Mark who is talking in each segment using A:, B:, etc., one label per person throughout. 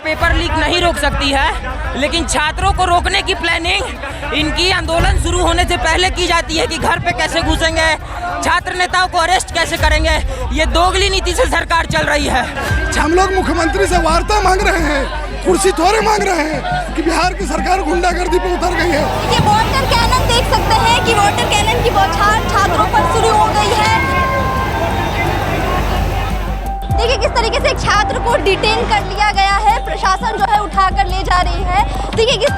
A: Paper leak नहीं रोक सकती है, लेकिन छात्रों को रोकने की प्लानिंग इनकी आंदोलन शुरू होने से पहले की जाती है कि घर पे कैसे घुसेंगे, छात्र नेताओं को अरेस्ट कैसे करेंगे। ये दोगली नीति से सरकार चल रही है।
B: हम लोग मुख्यमंत्री से वार्ता मांग रहे हैं, कुर्सी थोड़े मांग रहे हैं कि बिहार की सरकार गुंडागर्दी पे उतर गई है।
C: ये वाटर कैनन देख सकते हैं कि वाटर कैनन की बौछार छात्रों पर शुरू हो गई है। देखिए किस तरीके से एक छात्र को डिटेन कर लिया गया है, प्रशासन जो है उठाकर ले जा रही है। देखिए किस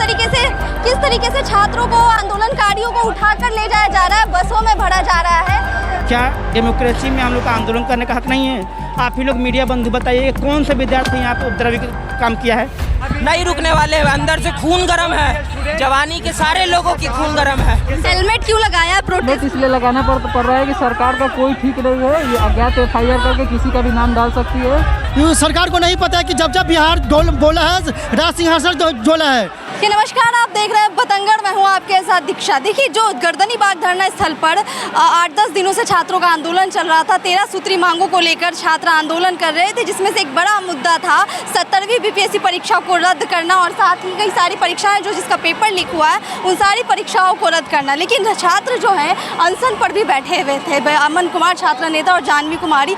C: तरीके से छात्रों को, आंदोलनकारियों को उठाकर ले जाया जा रहा है, बसों में भरा जा रहा है।
D: क्या डेमोक्रेसी में हम लोग का आंदोलन करने का हक नहीं है? आप ही लोग मीडिया बंधु बताइए, कौन से विद्यार्थी यहाँ पे उपद्रवी काम किया है?
A: नहीं रुकने वाले, अंदर से खून गर्म है, जवानी के सारे लोगों की खून गर्म है।
C: हेलमेट क्यों लगाया? प्रोटेस्ट
E: इसलिए लगाना पड़ रहा है कि सरकार का कोई ठीक नहीं है, ये अज्ञात FIR करके किसी का भी नाम डाल सकती है।
F: सरकार को नहीं पता है कि जब बिहार बोला है, राज सिंहासन डोला है।
C: नमस्कार, आप देख रहे हैं बतंगड़, मैं हूं आपके साथ दीक्षा। देखिए जो गर्दनी बाग धरना स्थल पर 8-10 दिनों से छात्रों का आंदोलन चल रहा था। 13 सूत्री मांगों को लेकर छात्र आंदोलन कर रहे थे, जिसमें से एक बड़ा मुद्दा था 17वीं BPSC परीक्षा को रद्द करना और साथ ही कई सारी परीक्षाएं जो जिसका पेपर लीक हुआ है उन सारी परीक्षाओं को रद्द करना। लेकिन छात्र जो है अनशन पर भी बैठे हुए थे। अमन कुमार छात्र नेता और जानवी कुमारी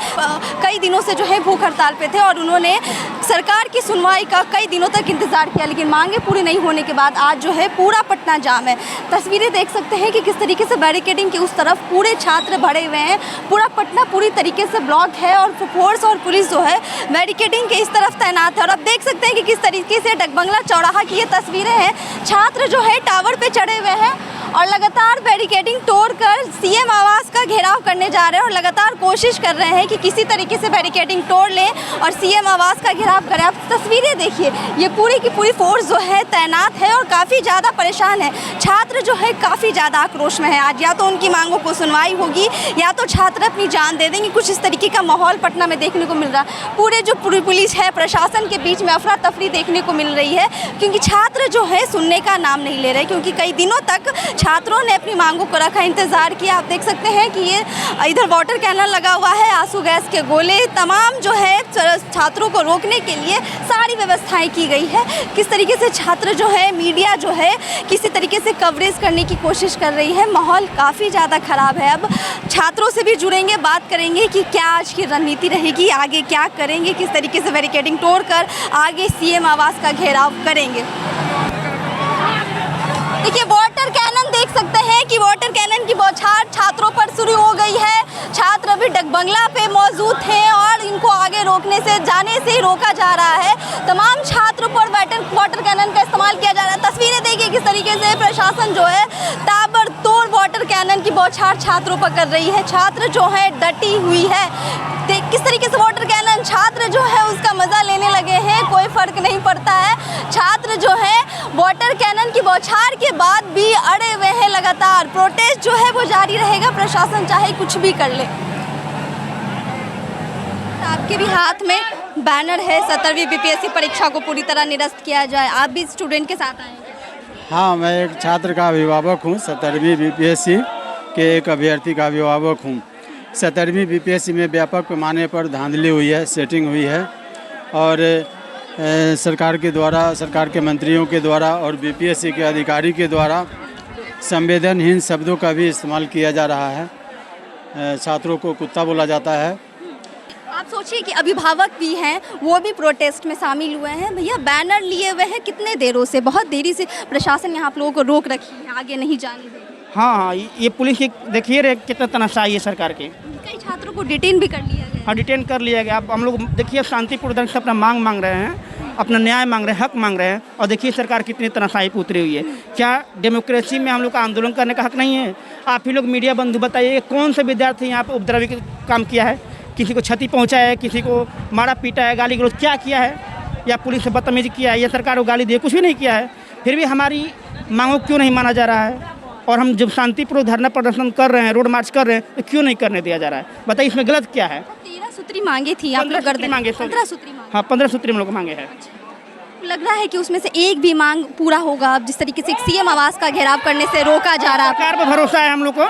C: कई दिनों से जो है भूख हड़ताल पे थे और उन्होंने सरकार की सुनवाई का कई दिनों तक इंतजार किया, लेकिन मांगे पूरी नहीं होने के बाद आज जो है पूरा पटना जाम है। तस्वीरें देख सकते हैं कि किस तरीके से बैरिकेडिंग के उस तरफ पूरे छात्र भरे हुए हैं। पूरा पटना पूरी तरीके से ब्लॉक है और फोर्स और पुलिस जो है बैरिकेडिंग के इस तरफ तैनात है। और अब देख सकते हैं कि किस तरीके से डकबंगला चौराहा की ये तस्वीरें हैं। छात्र जो है टावर पे चढ़े हुए हैं और लगातार बैरिकेडिंग तोड़कर CM आवास का घेराव करने जा रहे हैं और लगातार कोशिश कर रहे हैं कि किसी तरीके से बैरिकेडिंग तोड़ लें और CM आवास का घेराव करें। आप तस्वीरें देखिए, ये पूरी की पूरी फोर्स जो है तैनात है और काफ़ी ज़्यादा परेशान है। छात्र जो है काफ़ी ज़्यादा आक्रोश में है। आज या तो उनकी मांगों को सुनवाई होगी या तो छात्र अपनी जान दे देंगे। कुछ इस तरीके का माहौल पटना में देखने को मिल रहा है। पूरे जो पूरी पुलिस है, प्रशासन के बीच में अफरा तफरी देखने को मिल रही है, क्योंकि छात्र जो है सुनने का नाम नहीं ले रहे। क्योंकि कई दिनों तक छात्रों ने अपनी मांगों को रखा, इंतजार किया। आप देख सकते हैं कि ये इधर वाटर कैनन लगा हुआ है, आंसू गैस के गोले, तमाम जो है छात्रों को रोकने के लिए सारी व्यवस्थाएं की गई है। किस तरीके से छात्र जो है, मीडिया जो है किसी तरीके से कवरेज करने की कोशिश कर रही है। माहौल काफ़ी ज़्यादा ख़राब है। अब छात्रों से भी जुड़ेंगे, बात करेंगे कि क्या आज की रणनीति रहेगी, आगे क्या करेंगे, किस तरीके से बैरिकेडिंग तोड़कर आगे CM आवास का घेराव करेंगे। देखिए वाटर कैनन देख सकते हैं कि वाटर कैनन की बौछार छात्रों पर शुरू हो गई है। छात्र अभी डकबंगला पे मौजूद हैं और इनको आगे रोकने से, जाने से ही रोका जा रहा है। तमाम छात्रों पर वाटर कैनन का इस्तेमाल किया जा रहा है। तस्वीरें देखिए किस तरीके से प्रशासन जो है ताबड़तोड़ वाटर कैनन की बौछार छात्रों पर कर रही है। छात्र जो है डटी हुई है। किस तरीके से वाटर कैनन छात्र जो है उसका मज़ा लेने लगे हैं, कोई फ़र्क नहीं पड़ता है। छात्र जो है वाटर कैनन की बौछार के बाद भी अड़े हुए हैं। लगातार प्रोटेस्ट जो है वो जारी रहेगा, प्रशासन चाहे कुछ भी कर ले। आपके भी हाथ में बैनर है, 17वीं BPSC परीक्षा को पूरी तरह निरस्त किया जाए। आप भी स्टूडेंट के साथ आए हैं?
G: हाँ, मैं एक छात्र का अभिभावक हूँ। 17वीं BPSC के एक अभ्यर्थी का अभिभावक हूँ। 17वीं BPSC में व्यापक पैमाने पर धांधली हुई है, सेटिंग हुई है और सरकार के द्वारा, सरकार के मंत्रियों के द्वारा और BPSC के अधिकारी के द्वारा संवेदनहीन शब्दों का भी इस्तेमाल किया जा रहा है। छात्रों को कुत्ता बोला जाता है।
C: आप सोचिए कि अभिभावक भी हैं, वो भी प्रोटेस्ट में शामिल हुए हैं। भैया बैनर लिए हुए हैं कितने देरों से, बहुत देरी से प्रशासन यहाँ आप लोगों को रोक रखी है, आगे नहीं जाने दे।
D: हाँ, ये पुलिस की देखिए रे कितना तनाशाही है सरकार के।
C: कई छात्रों को डिटेन भी कर लिया गया।
D: हाँ, डिटेन कर लिया गया। अब हम लोग देखिए शांतिपूर्ण ढंग से अपना मांग रहे हैं, अपना न्याय मांग रहे हैं, हक मांग रहे हैं और देखिए सरकार कितनी तनाशाही पे उतरी हुई है। क्या डेमोक्रेसी में हम लोग का आंदोलन करने का हक नहीं है? आप ही लोग मीडिया बंधु बताइए, कौन से विद्यार्थी यहाँ पर उपद्रवी काम किया है, किसी को क्षति पहुँचाया है, किसी को मारा पीटा है, गाली गलौज क्या किया है, या पुलिस से बदतमीजी किया है, या सरकार को गाली दी, कुछ भी नहीं किया है। फिर भी हमारी मांगों को क्यों नहीं माना जा रहा है? और हम जब शांतिपूर्ण धरना प्रदर्शन कर रहे हैं, रोड मार्च कर रहे हैं, तो क्यों नहीं करने दिया जा रहा है? बताइए इसमें गलत क्या है?
C: 13 सूत्री मांगे थी आप लोग, 15 सूत्री मांगे।
D: हाँ, 15 सूत्री हम लोग मांगे हैं।
C: लग रहा है कि उसमें से एक भी मांग पूरा होगा? अब जिस तरीके से CM आवास का घेराव करने से रोका जा रहा है,
D: सरकार पर भरोसा है हम लोग को,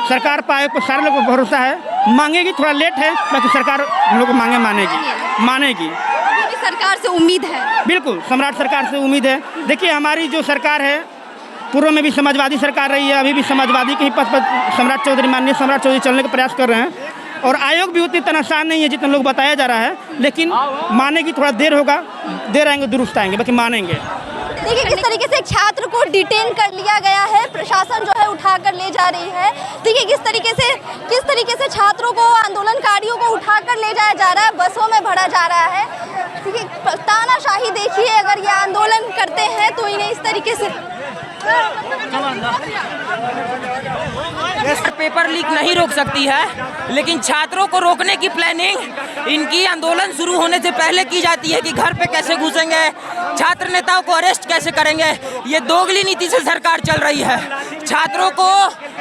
D: सरकार पर आयोग पर सारे लोगों को भरोसा है। मांगेगी, थोड़ा लेट है, बाकी सरकार हम लोग को मांगेगी।
C: सरकार सरकार से उम्मीद है?
D: बिल्कुल सम्राट सरकार से उम्मीद है। देखिए हमारी जो सरकार है, पूर्व में भी समाजवादी सरकार रही है, अभी भी समाजवादी के ही पथ पर सम्राट चौधरी, माननीय सम्राट चौधरी चलने का प्रयास कर रहे हैं। और आयोग भी उतनी तनख्वाह नहीं है जितना लोग बताया जा रहा है, लेकिन माने की थोड़ा देर होगा, देर आएंगे दुरुस्त आएंगे, बाकी मानेंगे।
C: देखिए किस तरीके से एक छात्र को डिटेन कर लिया गया है, प्रशासन जो है उठाकर ले जा रही है। देखिए किस तरीके से छात्रों को, आंदोलनकारियों को उठाकर ले जाया जा रहा है, बसों में भरा जा रहा है। देखिए तानाशाही देखिए, अगर ये आंदोलन करते हैं तो इन्हें इस तरीके से
A: पेपर लीक नहीं रोक सकती है, लेकिन छात्रों को रोकने की प्लानिंग इनकी आंदोलन शुरू होने से पहले की जाती है कि घर पे कैसे घुसेंगे, छात्र नेताओं को अरेस्ट कैसे करेंगे। ये दोगली नीति से सरकार चल रही है। छात्रों को,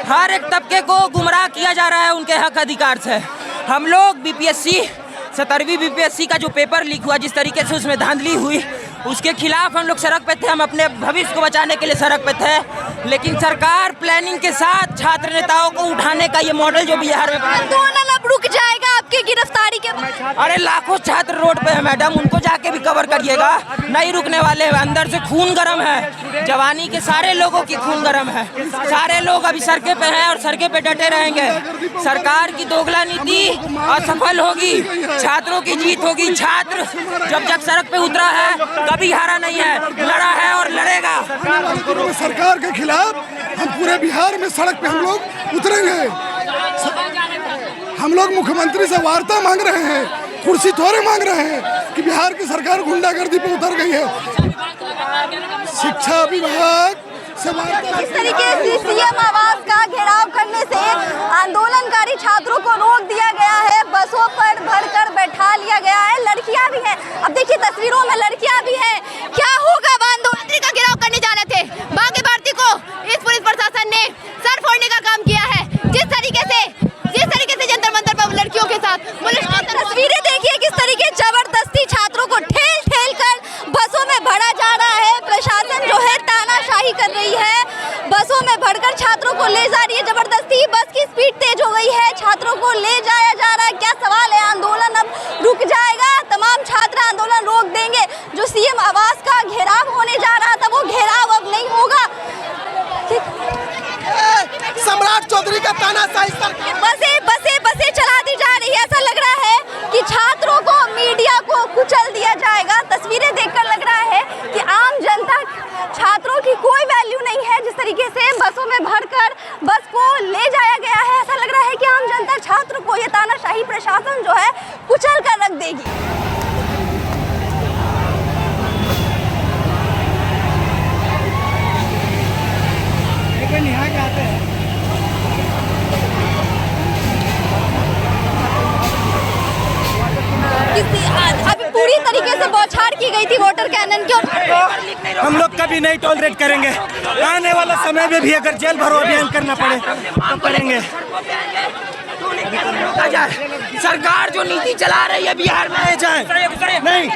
A: हर एक तबके को गुमराह किया जा रहा है उनके हक अधिकार से। हम लोग बीपीएससी 17वीं बीपीएससी का जो पेपर लीक हुआ, जिस तरीके से उसमें धांधली हुई, उसके खिलाफ हम लोग सड़क पे थे। हम अपने भविष्य को बचाने के लिए सड़क पे थे, लेकिन सरकार प्लानिंग के साथ छात्र नेताओं को उठाने का ये मॉडल जो बिहार में
C: आंदोलन अब रुक जाएगा आपकी गिरफ्तारी के बाद?
A: अरे लाखों छात्र रोड पे है मैडम, उनको जाके भी कवर करिएगा। नहीं रुकने वाले हैं, अंदर से खून गर्म है, जवानी के सारे लोगों की खून गर्म है। सारे लोग अभी सड़के पे हैं और सड़के पे डटे रहेंगे। सरकार की दोगला नीति असफल होगी, छात्रों की जीत होगी। छात्र जब तक सड़क पे उतरा है कभी हारा नहीं है, लड़ा है और लड़ेगा।
B: सरकार के खिलाफ हम पूरे बिहार में सड़क पे हम लोग उतरेंगे। हम लोग मुख्यमंत्री से वार्ता मांग रहे हैं, कुर्सी थोड़े मांग रहे हैं कि बिहार की सरकार गुंडागर्दी पे उतर गई है। शिक्षा विभाग से वार्ता।
C: इस तरीके से सीएम आवास का घेराव करने से आंदोलनकारी छात्रों को रोक दिया गया है, बसों पर भरकर बैठा लिया गया है। लड़कियां भी हैं, अब देखिए तस्वीरों में लड़कियां भी हैं। क्या होगा? आंदोलन का घेराव करने जा रहे थे, बाकी भारती को इस पुलिस प्रशासन ने सर फोड़ने का काम किया है। जिस तरीके से जंतर मंतर पर लड़कियों के साथ तस्वीरें देखिए, किस तरीके जबरदस्ती छात्रों को ठेल कर बसों में भरा जा रहा है। प्रशासन जो है तानाशाही कर रही है, बसों में भरकर छात्रों को ले जा रही है जबरदस्ती। बस की स्पीड तेज हो गई है, छात्रों को ले जाया जा रहा है। क्या सवाल है, आंदोलन अब रुक जाएगा? तमाम छात्र आंदोलन रोक देंगे। जो सीएम आवास का घेराव होने जा रहा था, वो घेराव अब नहीं होगा।
F: सम्राट चौधरी का तानाशाही सरकार।
C: बसें चला दी जा रही है। ऐसा लग रहा है कि छात्रों को, मीडिया को कुचल दिया जाएगा। तस्वीरें देखकर लग रहा है कि आम जनता, छात्रों की कोई वैल्यू नहीं है। जिस तरीके से बसों में भरकर बस को ले जाया गया है, ऐसा लग रहा है कि आम जनता छात्र को, ये तानाशाही प्रशासन जो है कुचल कर रख देगी। अभी पूरी तरीके से बौछार की गई थी वाटर कैनन की, और
F: हम लोग कभी नहीं टॉलरेट करेंगे। आने वाला समय में भी अगर जेल भरो अभियान करना पड़े तो करेंगे।
A: सरकार जो नीति चला रही है बिहार में,
F: नहीं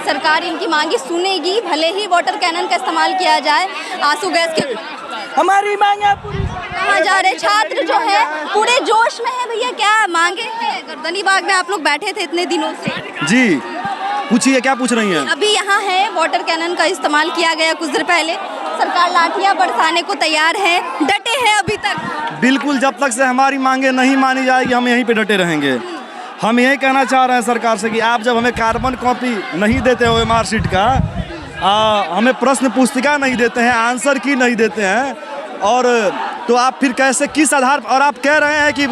C: सरकार इनकी मांगी सुनेगी, भले ही वाटर कैनन का इस्तेमाल किया जाए, आंसू गैस के।
F: हमारी मांगे
C: कहाँ जा रहे छात्र जो है पूरे जोश में है। भैया क्या मांगे हैं? गर्दनी बाग में आप लोग बैठे थे इतने दिनों से।
H: जी पूछिए, क्या पूछ रही हैं?
C: अभी यहाँ है, वाटर कैनन का इस्तेमाल किया गया कुछ देर पहले, सरकार लाठियाँ बरसाने को तैयार है, डटे हैं अभी तक।
H: बिल्कुल, जब तक से हमारी मांगे नहीं मानी जाएगी हम यहीं पे डटे रहेंगे। हम यही कहना चाह रहे हैं सरकार से कि आप जब हमें कार्बन कॉपी नहीं देते हो मार्कशीट का, हमें प्रश्न पुस्तिका नहीं देते हैं, आंसर की नहीं देते हैं, और तो आप फिर कैसे, किस आधार पर? और आप कह रहे हैं कि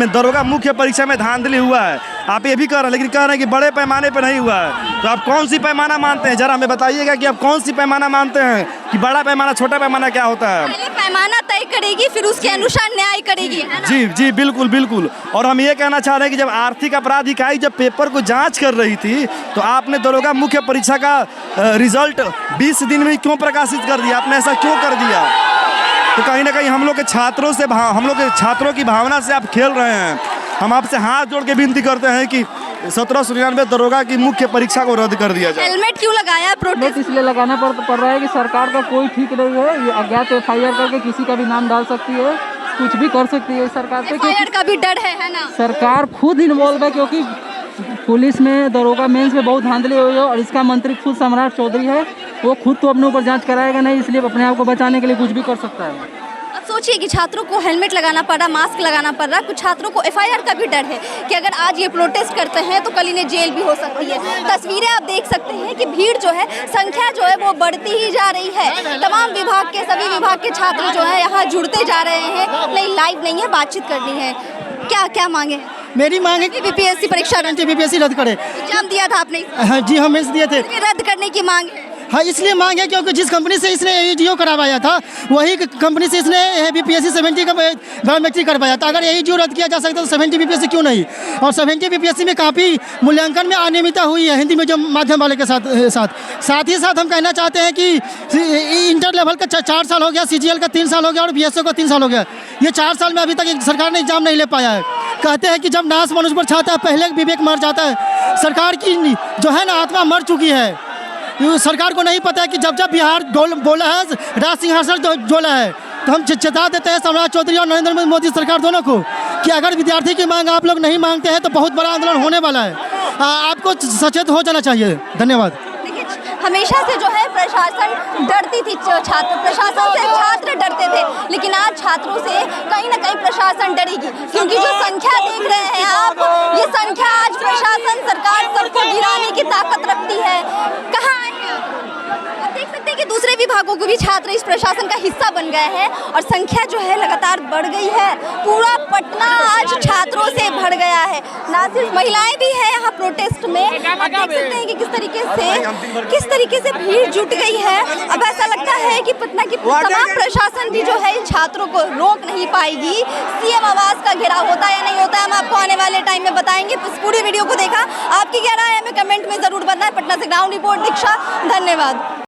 H: दरोगा मुख्य परीक्षा में धांधली हुआ है, आप ये भी कह रहे हैं, लेकिन कह रहे हैं कि बड़े पैमाने पर नहीं हुआ है। तो आप कौन सी पैमाना मानते हैं? जरा हमें बताइएगा कि आप कौन सी पैमाना मानते हैं, कि बड़ा पैमाना छोटा पैमाना क्या होता है?
C: पहले पैमाना तय करेगी, फिर उसके अनुसार न्याय करेगी, है ना?
H: जी जी बिल्कुल बिल्कुल। और हम ये कहना चाह रहे हैं कि जब आर्थिक अपराध इकाई जब पेपर को जांच कर रही थी, तो आपने दरोगा मुख्य परीक्षा का रिजल्ट 20 दिन में क्यों प्रकाशित कर दिया? आपने ऐसा क्यों कर दिया? तो कहीं ना कहीं हम लोग के छात्रों से, हम लोग के छात्रों की भावना से आप खेल रहे हैं। हम आपसे हाथ जोड़ के विनती करते हैं कि 1799 दरोगा की मुख्य परीक्षा को रद्द कर दिया जाए।
C: हेलमेट क्यों लगाया प्रोटेस्ट?
E: हेलमेट इसलिए लगाना पड़ रहा है कि सरकार का कोई ठीक नहीं है। ये अज्ञात FIR करके किसी का भी नाम डाल सकती है, कुछ भी कर सकती है सरकार पे।
C: FIR का भी डर है ना?
E: सरकार खुद इन्वॉल्व है, क्योंकि पुलिस में दरोगा मेंस में बहुत धांधली हुई है और इसका मंत्री खुद सम्राट चौधरी है। वो खुद तो अपने ऊपर जांच कराएगा नहीं, इसलिए अपने आप को बचाने के लिए कुछ भी कर सकता है।
C: अब सोचिए कि छात्रों को हेलमेट लगाना पड़ रहा, मास्क लगाना पड़ रहा, कुछ छात्रों को FIR का भी डर है कि अगर आज ये प्रोटेस्ट करते हैं तो कल इन्हें जेल भी हो सकती है। तस्वीरें आप देख सकते हैं कि भीड़ जो है, संख्या जो है वो बढ़ती ही जा रही है। तमाम विभाग के, सभी विभाग के छात्र जो है यहाँ जुड़ते जा रहे हैं। नहीं, लाइव नहीं है, बातचीत करनी है। क्या क्या मांगे?
I: मेरी मांग है कि
C: BPSC परीक्षा
I: BPSC रद्द करे।
C: एग्जाम दिया था आपने?
I: हाँ जी, हम मेंस दिए थे।
C: रद्द करने की मांग है।
I: हाँ, इसलिए मांग है क्योंकि जिस कंपनी से इसने AEGO करवाया था वही कंपनी से इसने BPSC 70 का बायोमेट्रिक करवाया था। अगर AEGO रद्द किया जा सकता तो 70 BPSC क्यों नहीं? और 70 BPSC में काफ़ी मूल्यांकन में अनियमितता हुई है हिंदी मीडियम माध्यम वाले के साथ ही साथ हम कहना चाहते हैं कि इंटर लेवल का 4 साल हो गया, CGL का 3 साल हो गया और BSO का 3 साल हो गया। ये 4 साल में अभी तक सरकार ने एग्जाम नहीं ले पाया है। कहते हैं कि जब नाश मनुष्य पर छाता है पहले विवेक मर जाता है। सरकार की जो है ना आत्मा मर चुकी है। सरकार को नहीं पता है कि जब बिहार बोला है राज सिंहासन डोला है, तो हम चेता देते हैं सम्राट चौधरी और नरेंद्र मोदी सरकार दोनों को कि अगर विद्यार्थी की मांग आप लोग नहीं मांगते हैं तो बहुत बड़ा आंदोलन होने वाला है। आपको सचेत हो जाना चाहिए। धन्यवाद।
C: हमेशा से जो है प्रशासन डरती थी, प्रशासन से छात्र डरते थे, लेकिन आज छात्रों से कहीं ना कहीं प्रशासन डरेगी, क्योंकि जो संख्या देख रहे हैं आप, ये संख्या आज प्रशासन, सरकार सबको गिराने की ताकत रखती है। कहाँ आए हैं आप देख सकते हैं कि दूसरे विभागों को भी छात्र इस प्रशासन का हिस्सा बन गए हैं और संख्या जो है लगातार बढ़ गई है। पूरा पटना आज छात्रों से भर गया है। ना सिर्फ महिलाएं भी हैं यहाँ प्रोटेस्ट में। आप देख सकते हैं कि किस तरीके से भीड़ जुट गई है। अब ऐसा लगता है कि पटना की तमाम प्रशासन भी जो है इन छात्रों को रोक नहीं पाएगी। CM आवास का घेराव होता है या नहीं होता है, हम आपको आने वाले टाइम में बताएंगे। इस पूरी वीडियो को देखा, आपकी क्या राय है हमें कमेंट में जरूर बताएं। पटना से ग्राउंड रिपोर्ट दीक्षा, धन्यवाद।